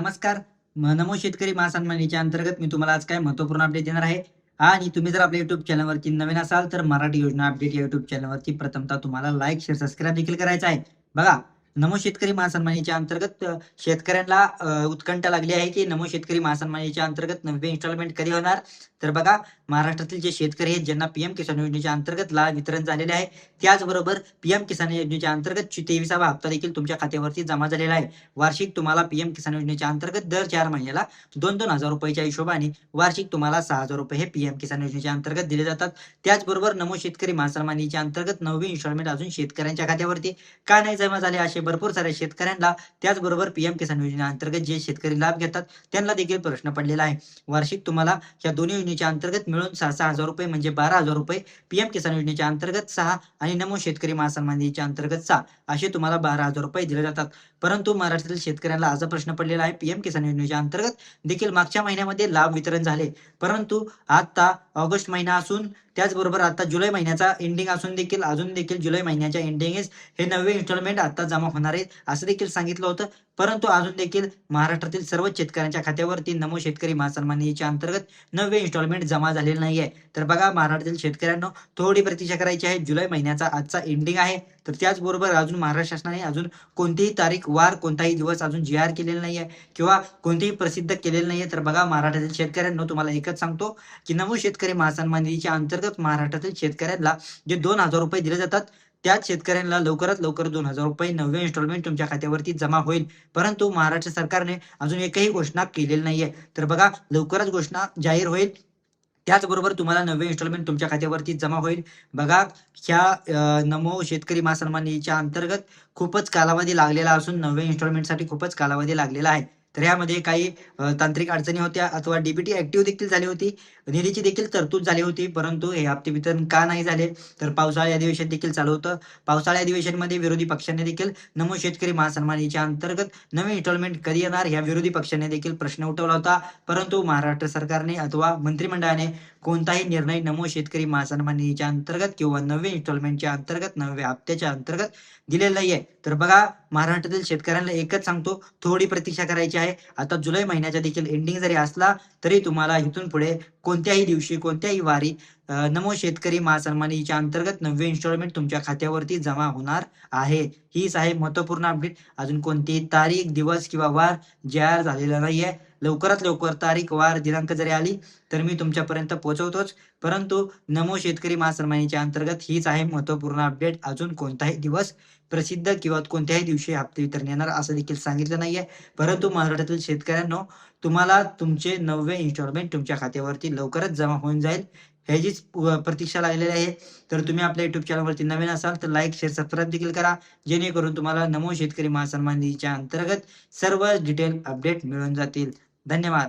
नमस्कार. नमो शेतकरी महासन्मान निधीच्या अंतर्गत मी तुम्हाला आज काय महत्त्वपूर्ण अपडेट देणार आहे. आणि तुम्ही जर आपल्या YouTube चॅनलवरती नवीन असाल, तर मराठी योजना अपडेट या YouTube चॅनलवरती प्रथमतः तुम्हाला लाईक, शेअर, सबस्क्राईब देखील करायचं आहे. बघा, नमो शेतकरी महासन्मान निधीच्या अंतर्गत शेतकऱ्यांना उत्कंठा लागली आहे, की नमो शेतकरी महासन्मान निधीच्या अंतर्गत 9वे इन्स्टॉलमेंट कधी होणार? तर बघा, महाराष्ट्रातील जे शेतकरी आहेत, ज्यांना पीएम किसान योजनेच्या अंतर्गत लाभ वितरण झालेले आहे, त्याचबरोबर पीएम किसान योजनेच्या अंतर्गत 23वा हप्ता देखील तुमच्या खात्यावरती जमा झालेला आहे. वार्षिक तुम्हाला पीएम किसान योजनेच्या अंतर्गत दर 4 महिन्याला ₹2,000 रुपयाच्या हिशोबाने वार्षिक तुम्हाला ₹6,000 हे पीएम किसान योजनेच्या अंतर्गत दिले जातात. त्याचबरोबर नमो शेतकरी महासन्मान निधीच्या अंतर्गत 9वी इन्स्टॉलमेंट अजून शेतकऱ्यांच्या खात्यावरती का नाही जमा झाले? असे भरपूर साऱ्या शेतकऱ्यांना, त्याचबरोबर पीएम किसान योजनेअंतर्गत जे शेतकरी लाभ घेतात त्यांना देखील प्रश्न पडलेला आहे. वार्षिक तुम्हाला या दोन्ही योजनेच्या अंतर्गत मिळून 6,000 रुपये म्हणजे ₹12,000 पीएम किसान योजनेच्या अंतर्गत 6 आणि नमो शेतकरी महासन्मान निधीच्या अंतर्गत 6 असे तुम्हाला ₹12,000 दिले जातात. परंतु महाराष्ट्रातील शेतकऱ्यांना असा प्रश्न पडलेला आहे, पीएम किसान योजनेच्या अंतर्गत देखील मागच्या महिन्यामध्ये लाभ वितरण झाले. परंतु आता ऑगस्ट महिना असून, त्याचबरोबर आता जुलै महिन्याचा एंडिंग असून देखील अजून देखील जुलै महिन्याच्या एंडिंगेस हे 9वे इन्स्टॉलमेंट आता जमा होणार आहेत, असं देखील सांगितलं होतं. परंतु अजून देखील महाराष्ट्रातील सर्वच शेतकऱ्यांच्या खात्यावरती नमो शेतकरी महासन्मान निधीच्या अंतर्गत 9वे इन्स्टॉलमेंट जमा झालेले नाहीये. तर बघा, महाराष्ट्रातील शेतकऱ्यांनो, थोडी प्रतीक्षा करायची आहे. जुलै महिन्याचा आजचा एंडिंग आहे. तर त्याचबरोबर अजून महाराष्ट्र शासनाने अजून कोणतीही तारीख, वार, कोणताही दिवस अजून जी-आर केलेला नाहीये किंवा कोणतेही प्रसिद्ध केलेलं नाहीये. तर बघा, महाराष्ट्रातील शेतकऱ्यांनो, तुम्हाला एकच सांगतो, की नमो शेतकरी महासन्मान निधीच्या अंतर्गत महाराष्ट्रातील शेतकऱ्यांना जे ₹2,000 दिले जातात, त्याच शेतकऱ्यांना लवकरात लवकर ₹2,000 9वे इन्स्टॉलमेंट तुमच्या खात्यावरती जमा होईल. परंतु महाराष्ट्र सरकारने अजून एकही घोषणा केलेली नाहीये. तर बघा, लवकरच घोषणा जाहीर होईल. त्याचबरोबर तुम्हाला 9वे इन्स्टॉलमेंट तुमच्या खात्यावरती जमा होईल. बघा, ह्या नमो शेतकरी महासन्मान निधीच्या अंतर्गत खूपच कालावधी लागलेला असून 9वे इन्स्टॉलमेंटसाठी खूपच कालावधी लागलेला आहे. तर यामध्ये काही तांत्रिक अडचणी होत्या अथवा डीबीटी ॲक्टिव्ह देखील झाली होती. निधीची देखील तरतूद झाली होती. परंतु हे हप्ते वितरण का नाही झाले? तर पावसाळी अधिवेशन देखील चालू होतं. पावसाळी अधिवेशनामध्ये विरोधी पक्षांनी देखील नमो शेतकरी महासन्मान निधीच्या अंतर्गत 9वे इन्स्टॉलमेंट कधी येणार? ह्या विरोधी पक्षाने देखील प्रश्न उठवला होता. परंतु महाराष्ट्र सरकारने अथवा मंत्रिमंडळाने कोणताही निर्णय नमो शेतकरी महासन्मान निधीच्या अंतर्गत किंवा 9वे इन्स्टॉलमेंटच्या अंतर्गत 9व्या हप्त्याच्या अंतर्गत दिलेलं नाहीये. तर बघा, महाराष्ट्रातील शेतकऱ्यांना एकच सांगतो, थोडी प्रतीक्षा करायची आहे. आता जुलै महिन्याचा देखील एंडिंग जरी असला, तरी तुम्हाला इथून पुढे कोणत्याही दिवशी, कोणत्याही वारी नमो शेतकरी महासन्मान निधीच्या अंतर्गत 9वे इन्स्टॉलमेंट तुमच्या खात्यावरती जमा होणार आहे. हीच आहे महत्त्वपूर्ण अपडेट. अजून कोणतीही तारीख, दिवस किंवा वार जाहीर झालेला नाहीये. लवकरात लवकर तारीख, वार, दिनांक जरी आली, तर मी तुमच्यापर्यंत पोहोचवतोच. परंतु नमो शेतकरी महासन्मान निधीच्या अंतर्गत हीच आहे महत्त्वपूर्ण अपडेट. अजून कोणताही दिवस प्रसिद्ध किंवा कोणत्याही दिवशी हप्ते वितरण येणार असं देखील सांगितलं नाहीये. परंतु महाराष्ट्रातील शेतकऱ्यांनो, तुम्हाला तुमचे 9वे इन्स्टॉलमेंट तुमच्या खात्यावरती लवकरच जमा होऊन जाईल, ह्याचीच प्रतीक्षा लागलेली आहे. तर तुम्ही आपल्या YouTube चॅनलवरती नवीन असाल, तर लाईक, शेअर, सबस्क्राईब देखील करा. जेणेकरून तुम्हाला नमो शेतकरी महासन्मान निधीच्या अंतर्गत सर्व डिटेल अपडेट मिळून जातील. धन्यवाद.